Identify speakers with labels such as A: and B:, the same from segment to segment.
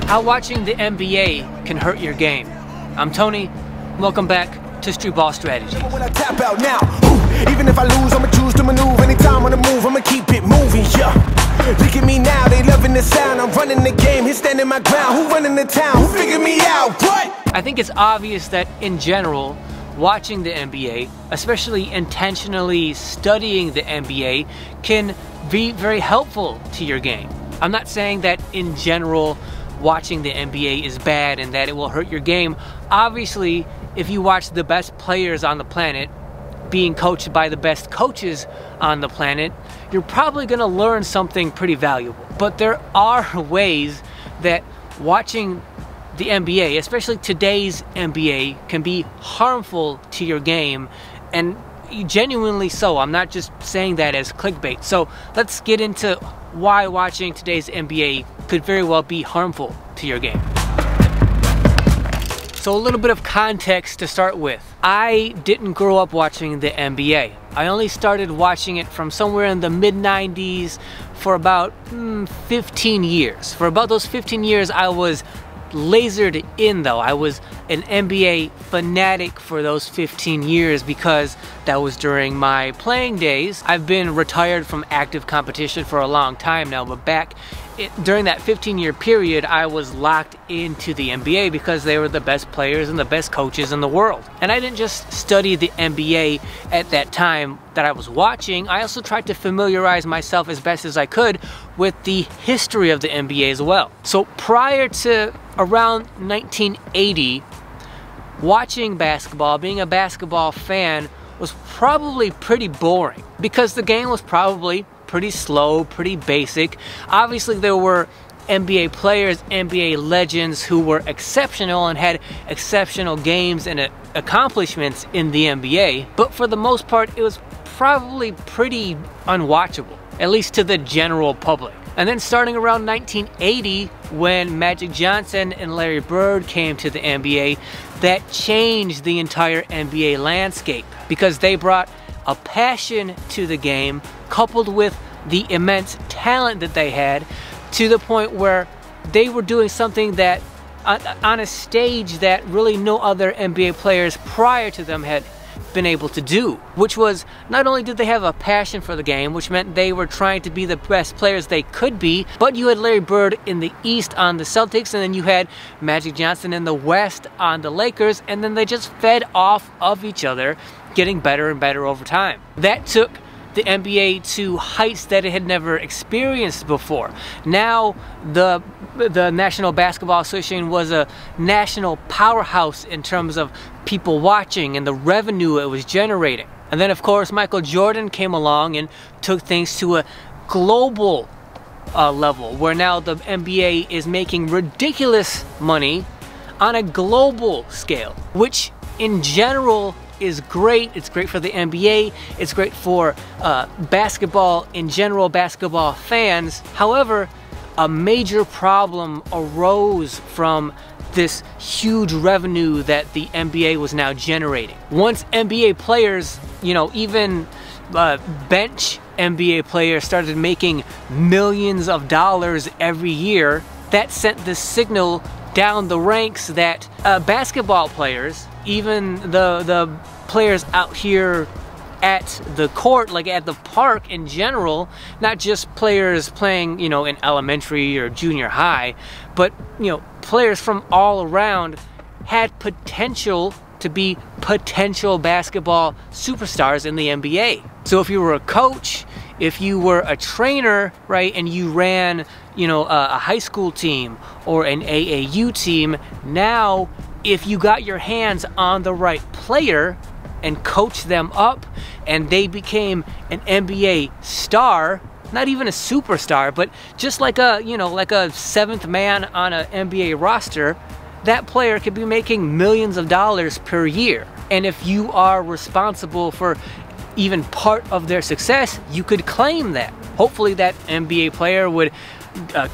A: How watching the NBA can hurt your game. I'm Tony. Welcome back to Streetball Strategies.
B: When I tap out now, even if I lose, I'ma choose to maneuver. Anytime on the move, I'ma keep it moving. Yeah. Look at me now, they loving the sound. I'm running the game, he's standing my ground. Who running the town? Who figured me out? What?
A: I think it's obvious that in general, watching the NBA, especially intentionally studying the NBA, can be very helpful to your game. I'm not saying that in general watching the NBA is bad and that it will hurt your game. Obviously, if you watch the best players on the planet being coached by the best coaches on the planet, you're probably going to learn something pretty valuable. But there are ways that watching the NBA, especially today's NBA, can be harmful to your game, and genuinely so. I'm not just saying that as clickbait. So let's get into why watching today's NBA could very well be harmful to your game. So a little bit of context to start with. I didn't grow up watching the NBA. I only started watching it from somewhere in the mid-90s for about 15 years. For about those 15 years, I was lasered in though. I was an NBA fanatic for those 15 years because that was during my playing days. I've been retired from active competition for a long time now, but during that 15-year period, I was locked into the NBA because they were the best players and the best coaches in the world. And I didn't just study the NBA at that time that I was watching, I also tried to familiarize myself as best as I could with the history of the NBA as well. So prior to around 1980, watching basketball, being a basketball fan, was probably pretty boring because the game was probably pretty slow, pretty basic. Obviously there were NBA players, NBA legends who were exceptional and had exceptional games and accomplishments in the NBA, but for the most part it was probably pretty unwatchable, at least to the general public. And then starting around 1980, when Magic Johnson and Larry Bird came to the NBA, that changed the entire NBA landscape because they brought a passion to the game coupled with the immense talent that they had to the point where they were doing something that on a stage that really no other NBA players prior to them had been able to do, which was not only did they have a passion for the game, which meant they were trying to be the best players they could be, but you had Larry Bird in the East on the Celtics, and then you had Magic Johnson in the West on the Lakers, and then they just fed off of each other, getting better and better over time. That took the NBA to heights that it had never experienced before. Now the National Basketball Association was a national powerhouse in terms of people watching and the revenue it was generating. And then of course Michael Jordan came along and took things to a global level, where now the NBA is making ridiculous money on a global scale, which in general is great. It's great for the NBA, it's great for basketball in general, basketball fans. However, a major problem arose from this huge revenue that the NBA was now generating. Once NBA players, even bench NBA players started making millions of dollars every year, that sent the signal down the ranks that basketball players, even the players out here at the court, like at the park in general, not just players playing, in elementary or junior high, but, players from all around had potential to be potential basketball superstars in the NBA. So if you were a coach, if you were a trainer, right, and you ran, a high school team or an AAU team, now if you got your hands on the right player and coached them up and they became an NBA star, not even a superstar, but just like a seventh man on an NBA roster, that player could be making millions of dollars per year. And if you are responsible for even part of their success, you could claim that. Hopefully that NBA player would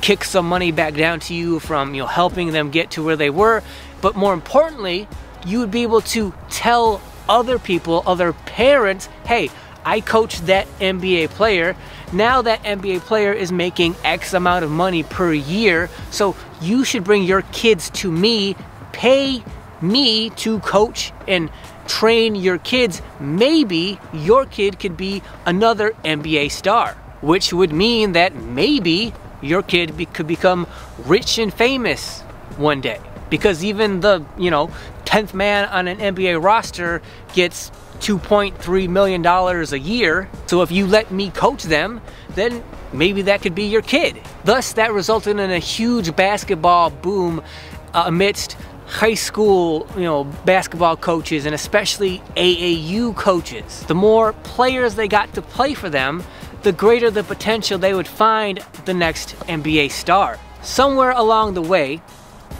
A: kick some money back down to you from helping them get to where they were, but more importantly, you would be able to tell other people, other parents, hey, I coached that NBA player. Now that NBA player is making X amount of money per year, so you should bring your kids to me, pay me to coach and train your kids. Maybe your kid could be another NBA star, which would mean that maybe your kid could become rich and famous one day. Because even the, 10th man on an NBA roster gets $2.3 million a year. So if you let me coach them, then maybe that could be your kid. Thus, that resulted in a huge basketball boom amidst high school, basketball coaches, and especially AAU coaches. The more players they got to play for them, the greater the potential they would find the next NBA star. Somewhere along the way,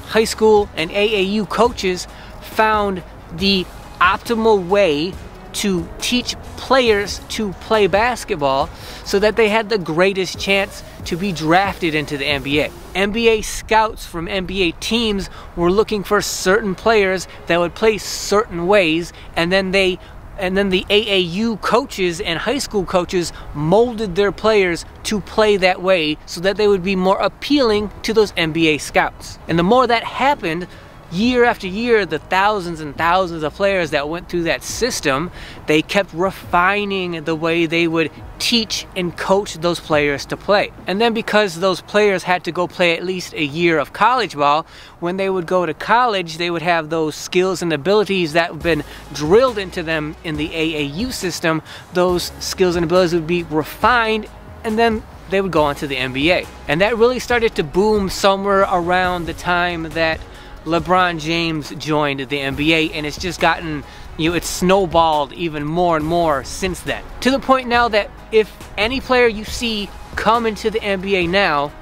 A: high school and AAU coaches found the optimal way to teach players to play basketball so that they had the greatest chance to be drafted into the NBA. NBA scouts from NBA teams were looking for certain players that would play certain ways, and then the AAU coaches and high school coaches molded their players to play that way so that they would be more appealing to those NBA scouts. And the more that happened, year after year, the thousands and thousands of players that went through that system, they kept refining the way they would teach and coach those players to play. And then because those players had to go play at least a year of college ball, when they would go to college, they would have those skills and abilities that have been drilled into them in the AAU system. Those skills and abilities would be refined, and then they would go on to the NBA. And that really started to boom somewhere around the time that LeBron James joined the NBA, and it's just gotten, it's snowballed even more and more since then. To the point now that if any player you see come into the NBA now,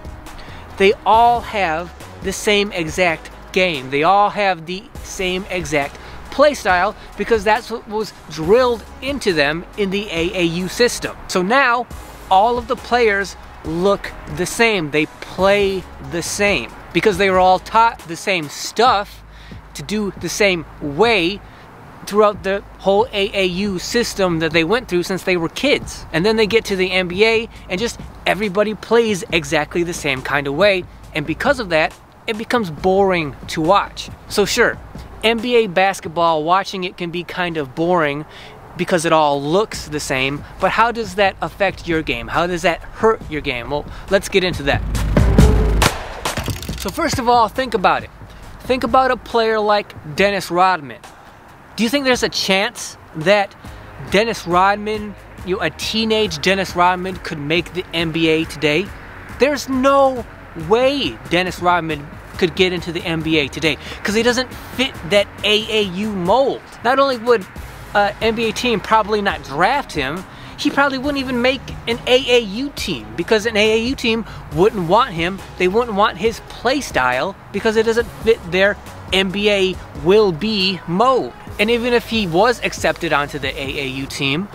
A: they all have the same exact game. They all have the same exact play style because that's what was drilled into them in the AAU system. So now all of the players look the same. They play the same, because they were all taught the same stuff to do the same way throughout the whole AAU system that they went through since they were kids. And then they get to the NBA and just everybody plays exactly the same kind of way. And because of that, it becomes boring to watch. So sure, NBA basketball, watching it can be kind of boring because it all looks the same, but how does that affect your game? How does that hurt your game? Well, let's get into that. So first of all, think about it. Think about a player like Dennis Rodman. Do you think there's a chance that Dennis Rodman, a teenage Dennis Rodman, could make the NBA today? There's no way Dennis Rodman could get into the NBA today because he doesn't fit that AAU mold. Not only would an NBA team probably not draft him, he probably wouldn't even make an AAU team because an AAU team wouldn't want him. They wouldn't want his play style because it doesn't fit their NBA will-be mode. And even if he was accepted onto the AAU team,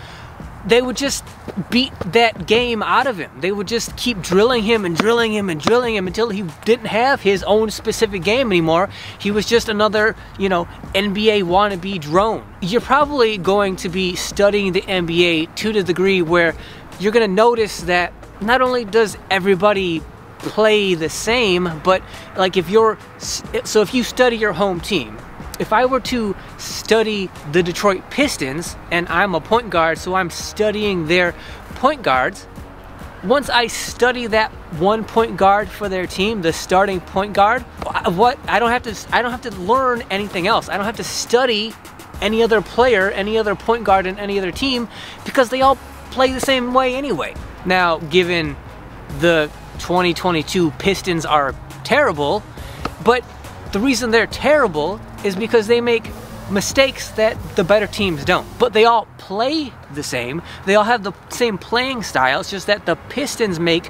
A: they would just beat that game out of him. They would just keep drilling him and drilling him and drilling him until he didn't have his own specific game anymore. He was just another, NBA wannabe drone. You're probably going to be studying the NBA to the degree where you're going to notice that not only does everybody play the same, but like if you study your home team, if I were to study the Detroit Pistons, and I'm a point guard, so I'm studying their point guards, once I study that one point guard for their team, the starting point guard, I don't have to learn anything else. I don't have to study any other player, any other point guard in any other team, because they all play the same way anyway. Now, given the 2022 Pistons are terrible, but the reason they're terrible is because they make mistakes that the better teams don't. But they all play the same. They all have the same playing style. It's just that the Pistons make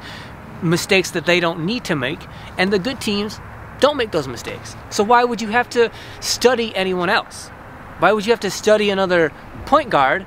A: mistakes that they don't need to make, and the good teams don't make those mistakes. So why would you have to study anyone else? Why would you have to study another point guard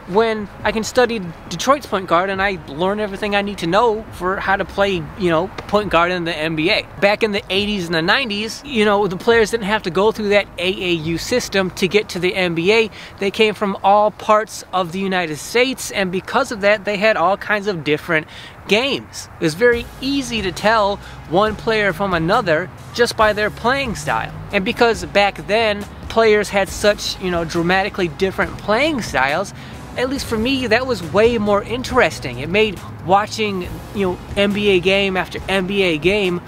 A: when I can study Detroit's point guard and I learn everything I need to know for how to play, you know, point guard in the NBA. Back in the 80s and the 90s, you know, the players didn't have to go through that AAU system to get to the NBA. They came from all parts of the United States, and because of that, they had all kinds of different games. It was very easy to tell one player from another just by their playing style. And because back then, players had such, you know, dramatically different playing styles, at least for me, that was way more interesting. It made watching, you know, NBA game after NBA game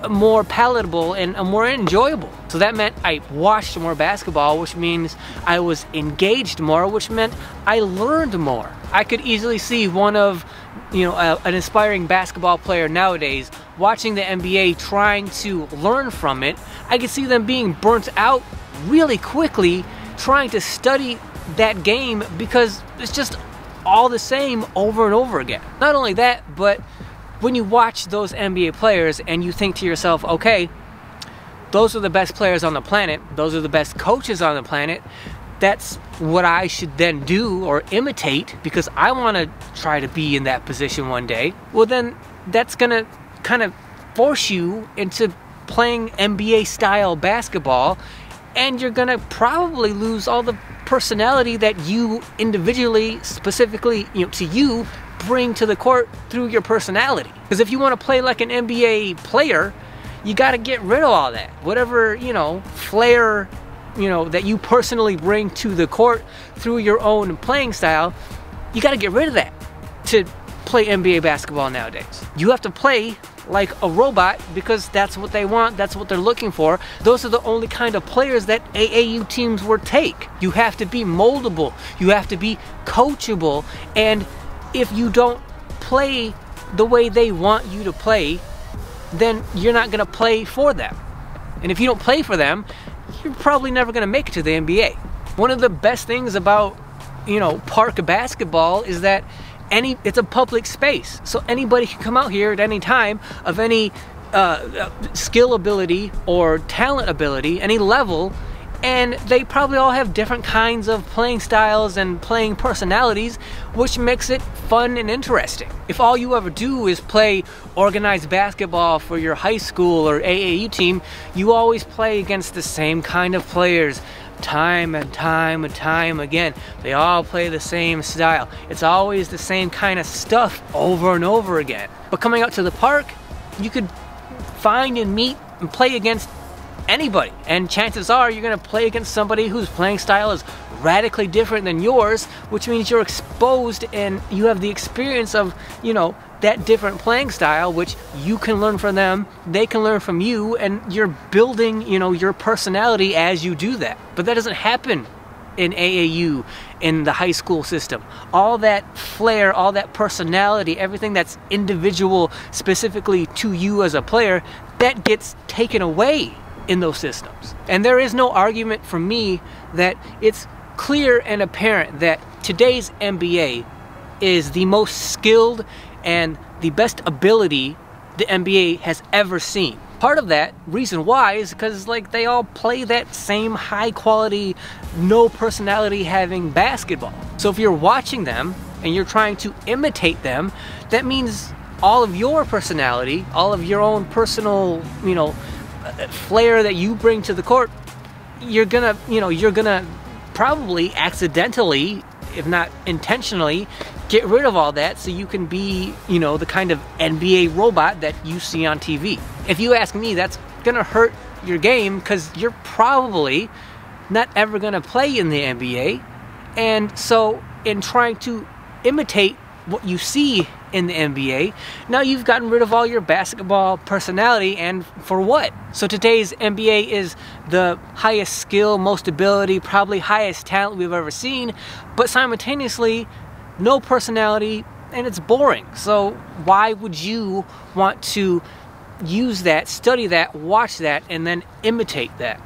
A: more palatable and more enjoyable. So that meant I watched more basketball, which means I was engaged more, which meant I learned more. I could easily see one of, you know, an aspiring basketball player nowadays watching the NBA, trying to learn from it. I could see them being burnt out really quickly trying to study that game because it's just all the same over and over again. Not only that, but when you watch those NBA players and you think to yourself, okay, those are the best players on the planet, those are the best coaches on the planet, that's what I should then do or imitate because I want to try to be in that position one day. Well, then that's gonna kind of force you into playing NBA style basketball, and you're gonna probably lose all the personality that you individually, specifically, you know, to you, bring to the court through your personality. Because if you want to play like an NBA player, you got to get rid of all that. Whatever, you know, flair, you know, that you personally bring to the court through your own playing style, you got to get rid of that to play NBA basketball nowadays. You have to play like a robot because that's what they want, that's what they're looking for. Those are the only kind of players that AAU teams would take. You have to be moldable, you have to be coachable, and if you don't play the way they want you to play, then you're not gonna play for them. And if you don't play for them, you're probably never gonna make it to the NBA. One of the best things about, you know, park basketball is that it's a public space, so anybody can come out here at any time of any skill ability or talent ability, any level, and they probably all have different kinds of playing styles and playing personalities, which makes it fun and interesting. If all you ever do is play organized basketball for your high school or AAU team, you always play against the same kind of players time and time and time again. They all play the same style. It's always the same kind of stuff over and over again. But coming out to the park, you could find and meet and play against anybody, and chances are you're going to play against somebody whose playing style is radically different than yours, which means you're exposed and you have the experience of, you know, that different playing style, which you can learn from them, they can learn from you, and you're building, you know, your personality as you do that. But that doesn't happen in AAU, in the high school system. All that flair, all that personality, everything that's individual specifically to you as a player, that gets taken away in those systems. And there is no argument for me that it's clear and apparent that today's NBA is the most skilled and the best ability the NBA has ever seen. Part of that reason why is because, like, they all play that same high quality, no personality having basketball. So if you're watching them and you're trying to imitate them, that means all of your personality, all of your own personal, you know, flair that you bring to the court, you're gonna probably accidentally, if not intentionally, get rid of all that so you can be, you know, the kind of NBA robot that you see on TV. If you ask me, that's gonna hurt your game because you're probably not ever gonna play in the NBA. And so in trying to imitate what you see in the NBA, now you've gotten rid of all your basketball personality, and for what? So today's NBA is the highest skill, most ability, probably highest talent we've ever seen, but simultaneously no personality, and it's boring. So why would you want to use that, study that, watch that, and then imitate that?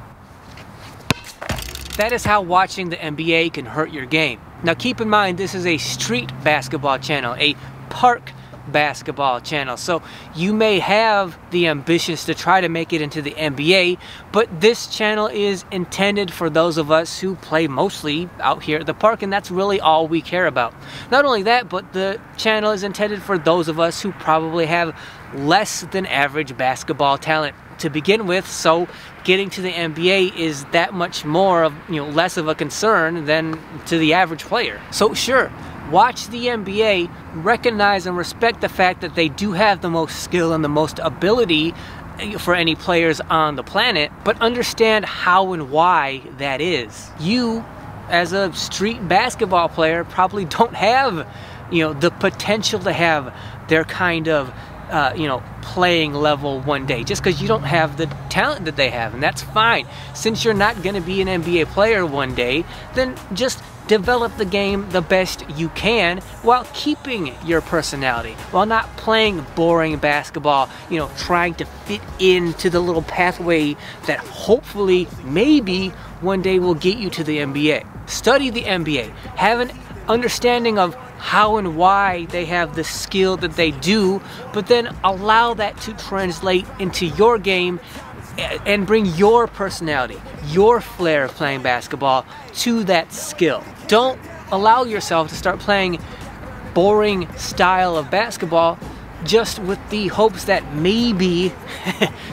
A: That is how watching the NBA can hurt your game. Now keep in mind, this is a street basketball channel, a park basketball channel. So you may have the ambitions to try to make it into the NBA, but this channel is intended for those of us who play mostly out here at the park, and that's really all we care about. Not only that, but the channel is intended for those of us who probably have less than average basketball talent to begin with, so getting to the NBA is that much more of, less of a concern than to the average player. So sure, watch the NBA, recognize and respect the fact that they do have the most skill and the most ability for any players on the planet, but understand how and why that is. You, as a street basketball player, probably don't have, the potential to have their kind of playing level one day, just because you don't have the talent that they have, and that's fine. Since you're not going to be an NBA player one day, then just develop the game the best you can while keeping your personality, while not playing boring basketball, trying to fit into the little pathway that hopefully, maybe one day will get you to the NBA. Study the NBA, have an understanding of how and why they have the skill that they do, but then allow that to translate into your game and bring your personality, your flair of playing basketball to that skill. Don't allow yourself to start playing boring style of basketball just with the hopes that maybe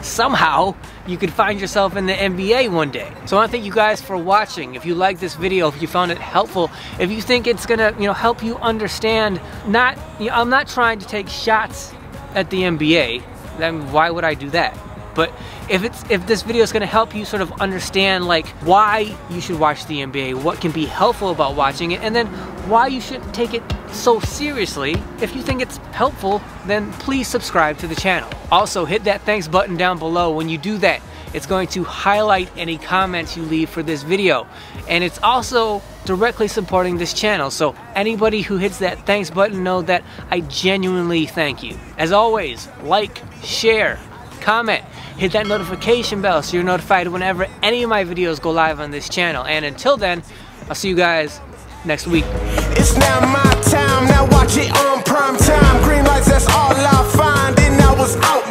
A: somehow you could find yourself in the NBA one day. So I want to thank you guys for watching. If you like this video, if you found it helpful, if you think it's gonna help you understand, I'm not trying to take shots at the NBA, then why would I do that? But if this video is going to help you sort of understand like why you should watch the NBA, what can be helpful about watching it, and then why you shouldn't take it so seriously, if you think it's helpful, then please subscribe to the channel. Also, hit that thanks button down below. When you do that, it's going to highlight any comments you leave for this video, and it's also directly supporting this channel. So anybody who hits that thanks button, know that I genuinely thank you. As always, like, share, comment, hit that notification bell so you're notified whenever any of my videos go live on this channel. And until then, I'll see you guys next week.
B: It's now my time, now watch it on prime time. Green lights, that's all I find, and I was out.